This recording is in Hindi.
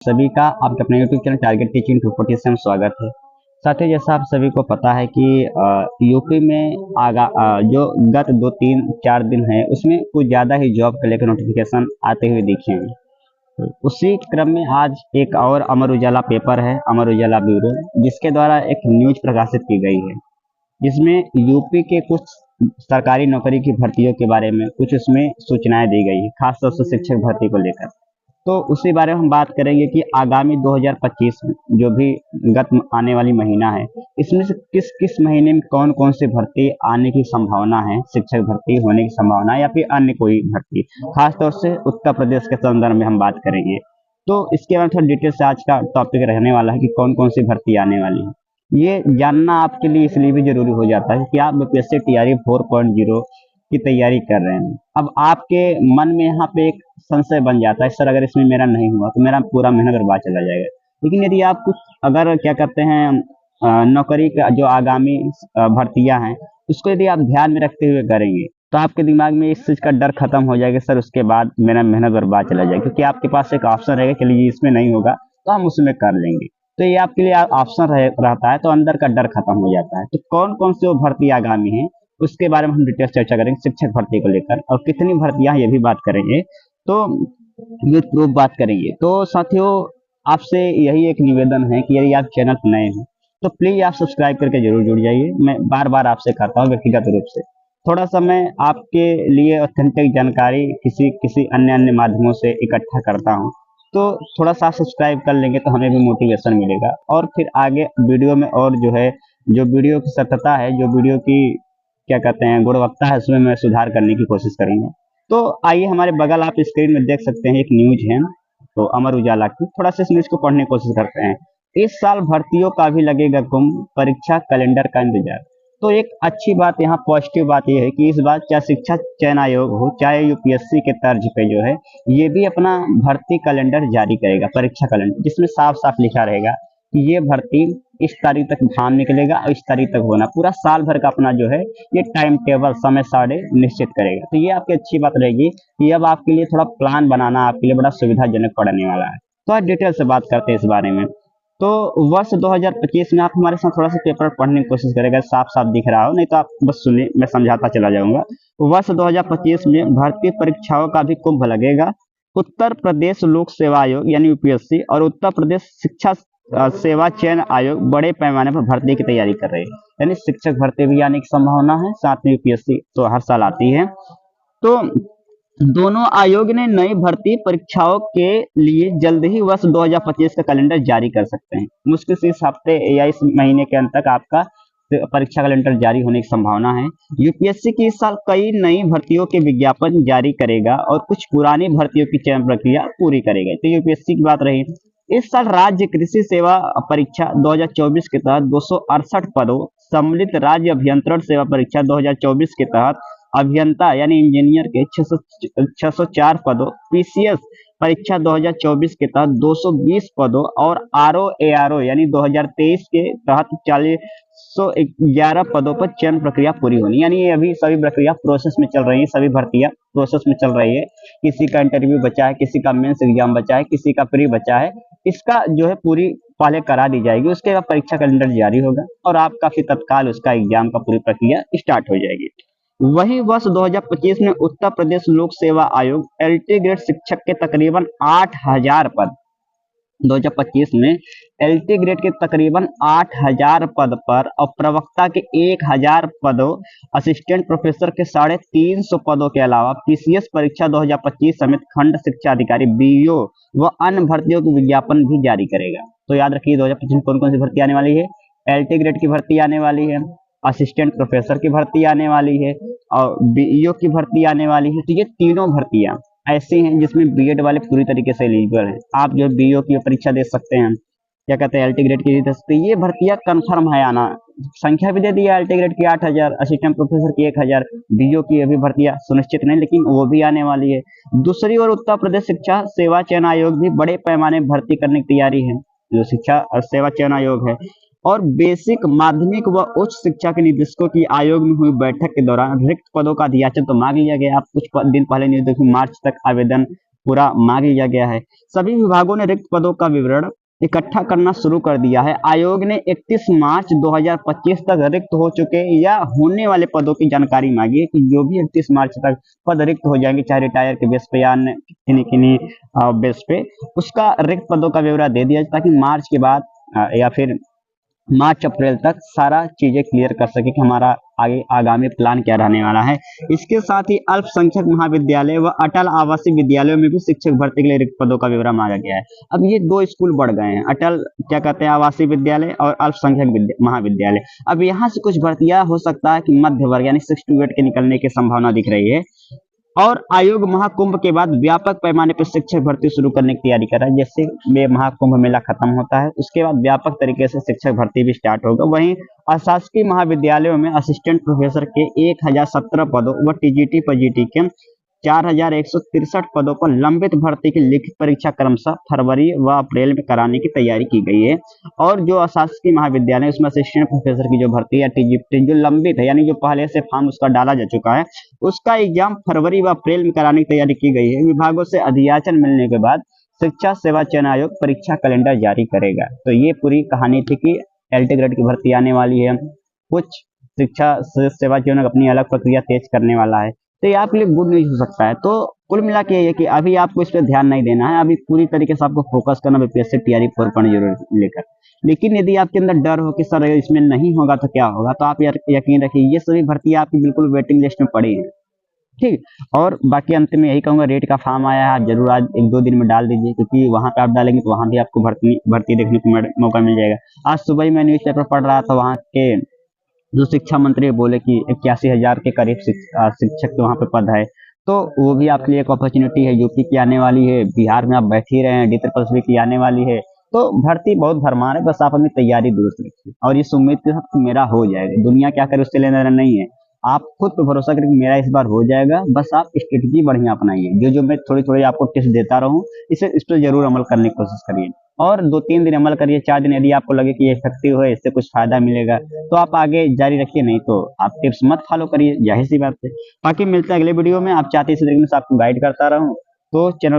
सभी का आपके अपने यूट्यूब चैनल टारगेट टीचिंग 240 में स्वागत है। साथ ही जैसा आप सभी को पता है कि यूपी में जो गत 2-3-4 दिन है उसमें कुछ ज़्यादा ही जॉब के लेकर नोटिफिकेशन आते हुए दिखे हैं। तो उसी क्रम में आज एक और अमर उजाला पेपर है, अमर उजाला ब्यूरो, जिसके द्वारा एक न्यूज प्रकाशित की गई है जिसमें यूपी के कुछ सरकारी नौकरी की भर्तियों के बारे में कुछ उसमें सूचनाएं दी गई है, खासतौर से शिक्षक भर्ती को लेकर। तो उसी बारे में हम बात करेंगे कि आगामी 2025 में जो भी गत आने वाली महीना है, इसमें से किस किस महीने में कौन कौन सी भर्ती आने की संभावना है, शिक्षक भर्ती होने की संभावना है या फिर अन्य कोई भर्ती, खासतौर से उत्तर प्रदेश के संदर्भ में हम बात करेंगे। तो इसके बारे में थोड़ा डिटेल से आज का टॉपिक रहने वाला है कि कौन कौन सी भर्ती आने वाली है। ये जानना आपके लिए इसलिए भी जरूरी हो जाता है कि आप बीपीएससी टीआरई 4.0 की तैयारी कर रहे हैं। अब आपके मन में यहाँ पे एक संशय बन जाता है, सर अगर इसमें मेरा नहीं हुआ तो मेरा पूरा मेहनत बर्बाद चला जाएगा। लेकिन यदि आप कुछ अगर क्या कहते हैं नौकरी का जो आगामी भर्तियां हैं उसको यदि आप ध्यान में रखते हुए करेंगे तो आपके दिमाग में इस चीज का डर खत्म हो जाएगा, सर उसके बाद मेरा मेहनत बर्बाद चला जाएगा, क्योंकि आपके पास एक ऑप्शन रहेगा, चलिए इसमें नहीं होगा तो हम उसमें कर लेंगे। तो ये आपके लिए ऑप्शन रहता है, तो अंदर का डर खत्म हो जाता है। तो कौन कौन सी वो भर्ती आगामी है उसके बारे में हम डिटेल चर्चा करेंगे शिक्षक भर्ती को लेकर, और कितनी भर्तियां ये भी बात करेंगे। तो ये प्रूफ बात करेंगे। तो साथियों, आपसे यही एक निवेदन है कि यदि आप चैनल पर नए हैं तो प्लीज आप सब्सक्राइब करके जरूर जुड़ जाइए। मैं बार बार आपसे करता हूँ व्यक्तिगत रूप से, थोड़ा सा मैं आपके लिए ऑथेंटिक जानकारी किसी किसी अन्य अन्य माध्यमों से इकट्ठा करता हूँ। तो थोड़ा सा सब्सक्राइब कर लेंगे तो हमें भी मोटिवेशन मिलेगा, और फिर आगे वीडियो में और जो है, जो वीडियो की सत्यता है, जो वीडियो की क्या कहते हैं गुणवत्ता है, उसमें मैं सुधार करने की कोशिश करूंगा। तो आइए, हमारे बगल आप स्क्रीन में देख सकते हैं एक न्यूज है, तो अमर उजाला की, थोड़ा सा इस न्यूज को पढ़ने की कोशिश करते हैं। इस साल भर्तियों का भी लगेगा कुंभ, परीक्षा कैलेंडर का इंतजार। तो एक अच्छी बात, यहाँ पॉजिटिव बात यह है कि इस बार चाहे शिक्षा चयन आयोग हो, चाहे यूपीएससी के तर्ज पे जो है, ये भी अपना भर्ती कैलेंडर जारी करेगा, परीक्षा कैलेंडर, जिसमें साफ साफ लिखा रहेगा कि ये भर्ती इस तारीख तक एग्जाम निकलेगा और इस तारीख तक होना, पूरा साल भर का अपना जो है ये टाइम टेबल समय सारणी निश्चित करेगा। तो ये आपकी अच्छी बात रहेगी कि अब आपके लिए थोड़ा प्लान बनाना आपके लिए बड़ा सुविधाजनक पड़ने वाला है। तो आज डिटेल से बात करते हैं इस बारे में। तो वर्ष 2025 में आप हमारे साथ थोड़ा सा पेपर पढ़ने की कोशिश करेगा, साफ साफ दिख रहा हो, नहीं तो आप बस सुनिए, मैं समझाता चला जाऊंगा। वर्ष 2025 में भर्ती परीक्षाओं का भी कुंभ लगेगा। उत्तर प्रदेश लोक सेवा आयोग यानी यूपीएससी और उत्तर प्रदेश शिक्षा सेवा चयन आयोग बड़े पैमाने पर भर्ती की तैयारी कर रहे हैं, यानी शिक्षक भर्ती भी आने की संभावना है, साथ में यूपीएससी तो हर साल आती है। तो दोनों आयोग ने नई भर्ती परीक्षाओं के लिए जल्द ही वर्ष 2025 का कैलेंडर जारी कर सकते हैं। मुश्किल से इस हफ्ते या इस महीने के अंत तक आपका परीक्षा कैलेंडर जारी होने की संभावना है। यूपीएससी की इस साल कई नई भर्तियों के विज्ञापन जारी करेगा और कुछ पुरानी भर्तियों की चयन प्रक्रिया पूरी करेगा। तो यूपीएससी की बात रही। इस साल राज्य कृषि सेवा परीक्षा 2024 के तहत 268 पदों, सम्मिलित राज्य अभियंत्रण सेवा परीक्षा 2024 के तहत अभियंता यानी इंजीनियर के 604 पदों, पीसीएस परीक्षा 2024 के तहत 220 पदों और आरओ यानी 2023 के तहत 411 पदों पर चयन प्रक्रिया पूरी होनी, यानी ये अभी सभी प्रक्रिया प्रोसेस में चल रही है, सभी भर्तियां प्रोसेस में चल रही है। किसी का इंटरव्यू बचा है, किसी का मेंस एग्जाम बचा है, किसी का प्री बचा है, इसका जो है पूरी पहले करा दी जाएगी, उसके बाद परीक्षा कैलेंडर जारी होगा और आपका फिर तत्काल उसका एग्जाम का पूरी प्रक्रिया स्टार्ट हो जाएगी। वहीं वर्ष 2025 में उत्तर प्रदेश लोक सेवा आयोग एलटी ग्रेड शिक्षक के तकरीबन 8000 पद, 2025 में एलटी ग्रेड के तकरीबन 8000 पद पर और प्रवक्ता के 1000 पदों, असिस्टेंट प्रोफेसर के 350 पदों के अलावा पीसीएस परीक्षा 2025 समेत खंड शिक्षा अधिकारी बीओ व अन्य भर्तियों के विज्ञापन भी जारी करेगा। तो याद रखिए 2025 में कौन कौन सी भर्ती आने वाली है। एलटी ग्रेड की भर्ती आने वाली है, असिस्टेंट प्रोफेसर की भर्ती आने वाली है और बीईओ की भर्ती आने वाली है। तो ये तीनों भर्तियां ऐसी हैं जिसमें बीएड वाले पूरी तरीके से एलिजिबल हैं। आप जो बीईओ की परीक्षा दे सकते हैं, क्या कहते हैं एलटी ग्रेड की दे सकते हैं। ये भर्तियां कंफर्म है आना, संख्या भी दे दी है एलटी ग्रेड की 8000, असिस्टेंट प्रोफेसर की 1000, बीईओ की अभी भर्तियां सुनिश्चित नहीं लेकिन वो भी आने वाली है। दूसरी ओर उत्तर प्रदेश शिक्षा सेवा चयन आयोग भी बड़े पैमाने भर्ती करने की तैयारी है, जो शिक्षा और सेवा चयन आयोग है। और बेसिक माध्यमिक व उच्च शिक्षा के निदेशकों की आयोग में हुई बैठक के दौरान रिक्त पदों का अधियाचन तो मांग लिया गया। आप कुछ दिन पहले न्यूज देखी, मार्च तक आवेदन पूरा मांग लिया गया है। सभी विभागों ने रिक्त पदों का विवरण इकट्ठा करना शुरू कर दिया है। आयोग ने 31 मार्च 2025 तक रिक्त हो चुके या होने वाले पदों की जानकारी मांगी है कि जो भी 31 मार्च तक पद रिक्त हो जाएंगे, चाहे रिटायर के बेस पे या अन्य किन्हीं बेस पे, उसका रिक्त पदों का ब्यौरा दे दिया ताकि मार्च के बाद या फिर मार्च अप्रैल तक सारा चीजें क्लियर कर सके कि हमारा आगे आगामी प्लान क्या रहने वाला है। इसके साथ ही अल्पसंख्यक महाविद्यालय व अटल आवासीय विद्यालयों में भी शिक्षक भर्ती के लिए रिक्त पदों का विवरण मांगा गया है। अब ये दो स्कूल बढ़ गए हैं, अटल क्या कहते हैं आवासीय विद्यालय और अल्पसंख्यक महाविद्यालय। अब यहाँ से कुछ भर्तियां हो सकता है कि मध्य वर्ग यानी 6 to 8 के निकलने की संभावना दिख रही है। और आयोग महाकुंभ के बाद व्यापक पैमाने पर शिक्षक भर्ती शुरू करने की तैयारी कर रहा है। जैसे ये महाकुंभ मेला खत्म होता है उसके बाद व्यापक तरीके से शिक्षक भर्ती भी स्टार्ट होगा। वहीं अशासकीय महाविद्यालयों में असिस्टेंट प्रोफेसर के 1017 पदों व टीजीटी पीजीटी के 4163 पदों पर लंबित भर्ती की लिखित परीक्षा क्रमशः फरवरी व अप्रैल में कराने की तैयारी की गई है। और जो अशासकीय महाविद्यालय उसमें असिस्टेंट प्रोफेसर की जो भर्ती है टीजीटी जो लंबित है यानी जो पहले से फॉर्म उसका डाला जा चुका है, उसका एग्जाम फरवरी व अप्रैल में कराने की तैयारी की गई है। विभागों से अधियाचन मिलने के बाद शिक्षा सेवा चयन आयोग परीक्षा कैलेंडर जारी करेगा। तो ये पूरी कहानी थी कि एलटी ग्रेड की भर्ती आने वाली है, कुछ शिक्षा सेवा चयन अपनी अलग प्रक्रिया तेज करने वाला है, तो ये आपके लिए गुड न्यूज हो सकता है। तो कुल मिला के ये कि अभी आपको इस पर ध्यान नहीं देना है, अभी पूरी तरीके से आपको फोकस करना बीपीएससी तैयारी 4.0 लेकर। लेकिन यदि आपके अंदर डर हो कि सर इसमें नहीं होगा तो क्या होगा, तो आप यकीन रखिए ये सभी भर्ती आपकी बिल्कुल वेटिंग लिस्ट में पड़ी है, ठीक। और बाकी अंत में यही कहूंगा, रेट का फॉर्म आया है, आप जरूर आज 1-2 दिन में डाल दीजिए, क्योंकि वहां पे आप डालेंगे तो वहां भी आपको भर्ती देखने को मौका मिल जाएगा। आज सुबह ही मैं न्यूज पेपर पढ़ रहा था, वहाँ के जो शिक्षा मंत्री बोले कि 81,000 के करीब शिक्षक के वहाँ पे पद है, तो वो भी आपके लिए एक अपॉर्चुनिटी है। यूपी की आने वाली है, बिहार में आप बैठ ही रहे हैं, डी की आने वाली है, तो भर्ती बहुत भरमार है। बस आप अपनी तैयारी दुरुस्त रखिए और इस उम्मीद के साथ कि मेरा हो जाएगा, दुनिया क्या करे उससे लेना देना नहीं है। आप खुद पे भरोसा करें कि मेरा इस बार हो जाएगा, बस आप स्ट्रेटेजी बढ़िया अपनाइए। जो मैं थोड़ी थोड़ी आपको टिप्स देता रहूं, इस पर जरूर अमल करने की कोशिश करिए। और 2-3 दिन अमल करिए, 4 दिन यदि आपको लगे कि ये इफेक्टिव है, इससे कुछ फायदा मिलेगा, तो आप आगे जारी रखिए, नहीं तो आप टिप्स मत फॉलो करिए, जाहिर सी बात है। बाकी मिलते हैं अगले वीडियो में। आप चाहते इसी तरीके से आपको गाइड करता रहूं, तो चैनल